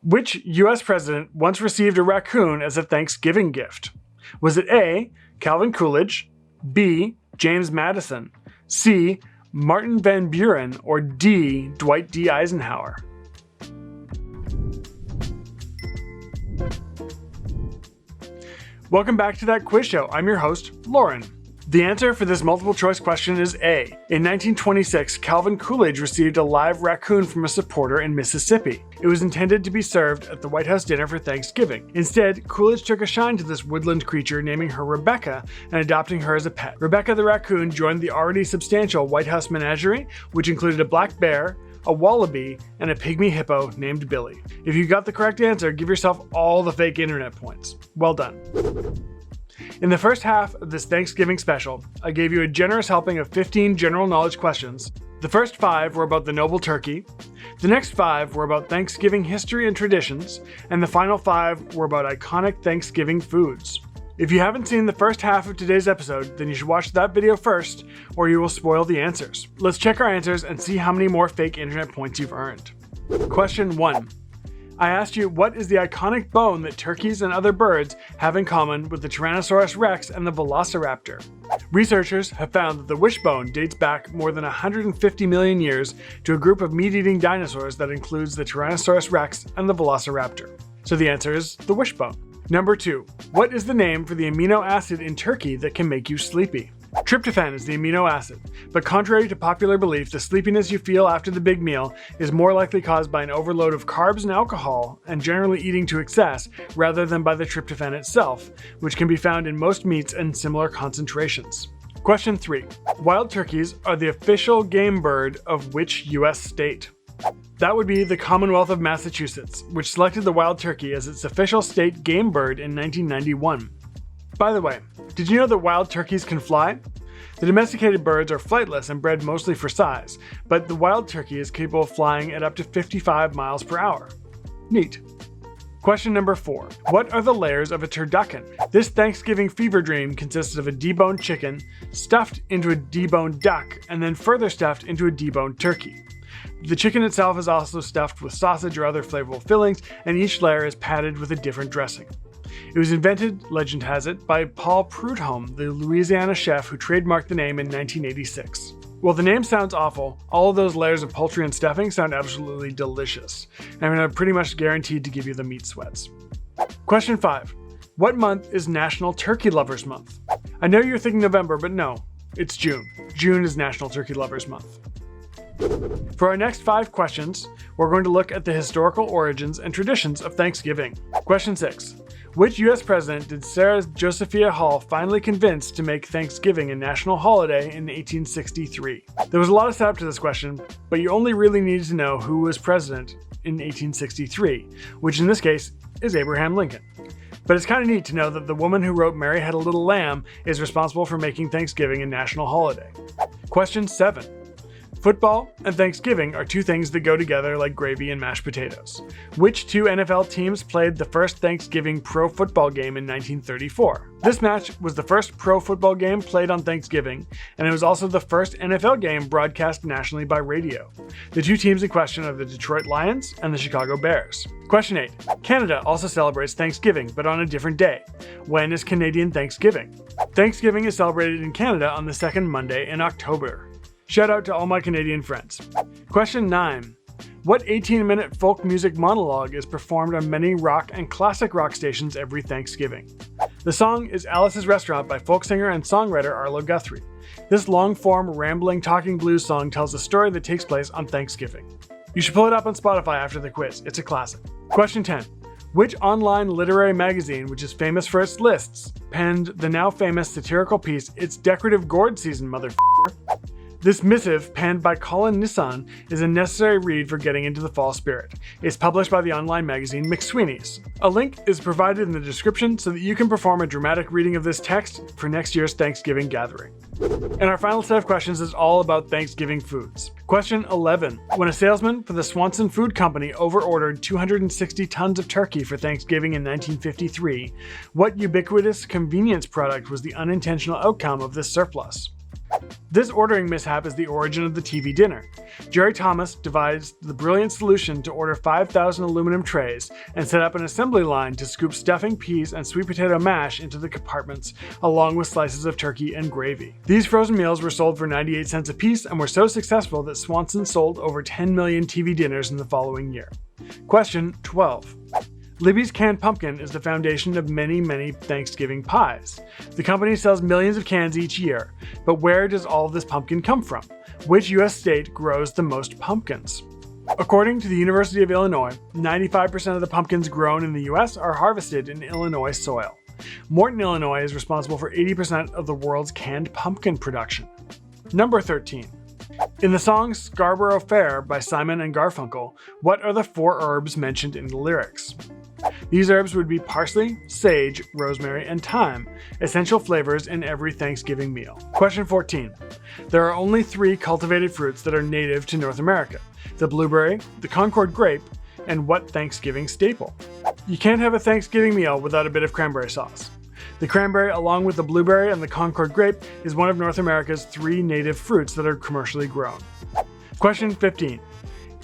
Which US president once received a raccoon as a Thanksgiving gift? Was it A. Calvin Coolidge, B. James Madison, C. Martin Van Buren, or D. Dwight D. Eisenhower? Welcome back to That Quiz Show. I'm your host, Lauren. The answer for this multiple choice question is A. In 1926, Calvin Coolidge received a live raccoon from a supporter in Mississippi. It was intended to be served at the White House dinner for Thanksgiving. Instead, Coolidge took a shine to this woodland creature, naming her Rebecca and adopting her as a pet. Rebecca the raccoon joined the already substantial White House menagerie, which included a black bear, a wallaby, and a pygmy hippo named Billy. If you got the correct answer, give yourself all the fake internet points. Well done. In the first half of this Thanksgiving special, I gave you a generous helping of 15 general knowledge questions. The first 5 were about the noble turkey, the next 5 were about Thanksgiving history and traditions, and the final 5 were about iconic Thanksgiving foods. If you haven't seen the first half of today's episode, then you should watch that video first, or you will spoil the answers. Let's check our answers and see how many more fake internet points you've earned. Question 1. I asked you, what is the iconic bone that turkeys and other birds have in common with the Tyrannosaurus rex and the Velociraptor? Researchers have found that the wishbone dates back more than 150 million years to a group of meat-eating dinosaurs that includes the Tyrannosaurus rex and the Velociraptor. So the answer is the wishbone. Number 2. What is the name for the amino acid in turkey that can make you sleepy? Tryptophan is the amino acid, but contrary to popular belief, the sleepiness you feel after the big meal is more likely caused by an overload of carbs and alcohol, and generally eating to excess, rather than by the tryptophan itself, which can be found in most meats in similar concentrations. Question 3. Wild turkeys are the official game bird of which US state? That would be the Commonwealth of Massachusetts, which selected the wild turkey as its official state game bird in 1991. By the way, did you know that wild turkeys can fly? The domesticated birds are flightless and bred mostly for size, but the wild turkey is capable of flying at up to 55 miles per hour. Neat. Question number 4. What are the layers of a turducken? This Thanksgiving fever dream consists of a deboned chicken, stuffed into a deboned duck, and then further stuffed into a deboned turkey. The chicken itself is also stuffed with sausage or other flavorful fillings, and each layer is padded with a different dressing. It was invented, legend has it, by Paul Prudhomme, the Louisiana chef who trademarked the name in 1986. While the name sounds awful, all of those layers of poultry and stuffing sound absolutely delicious. And I'm pretty much guaranteed to give you the meat sweats. Question 5. What month is National Turkey Lovers Month? I know you're thinking November, but no, it's June. June is National Turkey Lovers Month. For our next 5 questions, we're going to look at the historical origins and traditions of Thanksgiving. Question 6. Which US president did Sarah Josephiah Hall finally convince to make Thanksgiving a national holiday in 1863? There was a lot of setup to this question, but you only really needed to know who was president in 1863, which in this case is Abraham Lincoln. But it's kind of neat to know that the woman who wrote Mary Had a Little Lamb is responsible for making Thanksgiving a national holiday. Question 7. Football and Thanksgiving are 2 things that go together like gravy and mashed potatoes. Which 2 NFL teams played the first Thanksgiving pro football game in 1934? This match was the first pro football game played on Thanksgiving, and it was also the first NFL game broadcast nationally by radio. The 2 teams in question are the Detroit Lions and the Chicago Bears. Question 8. Canada also celebrates Thanksgiving, but on a different day. When is Canadian Thanksgiving? Thanksgiving is celebrated in Canada on the 2nd Monday in October. Shout out to all my Canadian friends. Question 9. What 18-minute folk music monologue is performed on many rock and classic rock stations every Thanksgiving? The song is Alice's Restaurant by folk singer and songwriter Arlo Guthrie. This long-form, rambling, talking blues song tells a story that takes place on Thanksgiving. You should pull it up on Spotify after the quiz. It's a classic. Question 10. Which online literary magazine, which is famous for its lists, penned the now famous satirical piece, It's Decorative Gourd Season, motherfucker? This missive, penned by Colin Nissan, is a necessary read for getting into the fall spirit. It's published by the online magazine McSweeney's. A link is provided in the description so that you can perform a dramatic reading of this text for next year's Thanksgiving gathering. And our final set of questions is all about Thanksgiving foods. Question 11. When a salesman for the Swanson Food Company overordered 260 tons of turkey for Thanksgiving in 1953, what ubiquitous convenience product was the unintentional outcome of this surplus? This ordering mishap is the origin of the TV dinner. Jerry Thomas devised the brilliant solution to order 5,000 aluminum trays and set up an assembly line to scoop stuffing, peas, and sweet potato mash into the compartments, along with slices of turkey and gravy. These frozen meals were sold for 98 cents a piece and were so successful that Swanson sold over 10 million TV dinners in the following year. Question 12. Libby's canned pumpkin is the foundation of many Thanksgiving pies. The company sells millions of cans each year, but where does all of this pumpkin come from? Which U.S. state grows the most pumpkins? According to the University of Illinois, 95% of the pumpkins grown in the U.S. are harvested in Illinois soil. Morton, Illinois is responsible for 80% of the world's canned pumpkin production. Number 13. In the song Scarborough Fair by Simon and Garfunkel, what are the 4 herbs mentioned in the lyrics? These herbs would be parsley, sage, rosemary, and thyme, essential flavors in every Thanksgiving meal. Question 14. There are only 3 cultivated fruits that are native to North America: the blueberry, the Concord grape, and what Thanksgiving staple? You can't have a Thanksgiving meal without a bit of cranberry sauce. The cranberry, along with the blueberry and the Concord grape, is one of North America's 3 native fruits that are commercially grown. Question 15.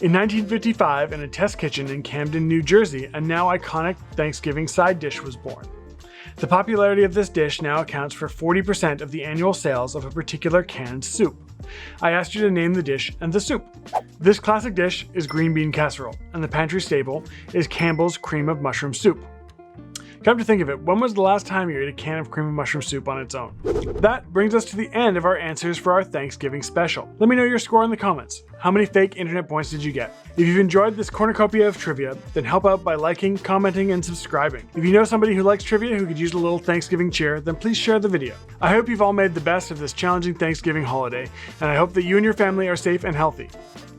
In 1955, in a test kitchen in Camden, New Jersey, a now iconic Thanksgiving side dish was born. The popularity of this dish now accounts for 40% of the annual sales of a particular canned soup. I asked you to name the dish and the soup. This classic dish is green bean casserole, and the pantry staple is Campbell's cream of mushroom soup. Come to think of it, when was the last time you ate a can of cream of mushroom soup on its own? That brings us to the end of our answers for our Thanksgiving special. Let me know your score in the comments. How many fake internet points did you get? If you've enjoyed this cornucopia of trivia, then help out by liking, commenting, and subscribing. If you know somebody who likes trivia who could use a little Thanksgiving cheer, then please share the video. I hope you've all made the best of this challenging Thanksgiving holiday, and I hope that you and your family are safe and healthy.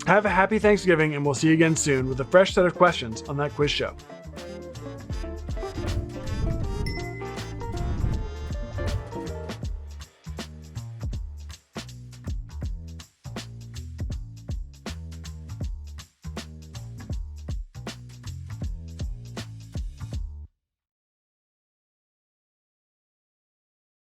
Have a happy Thanksgiving, and we'll see you again soon with a fresh set of questions on That Quiz Show.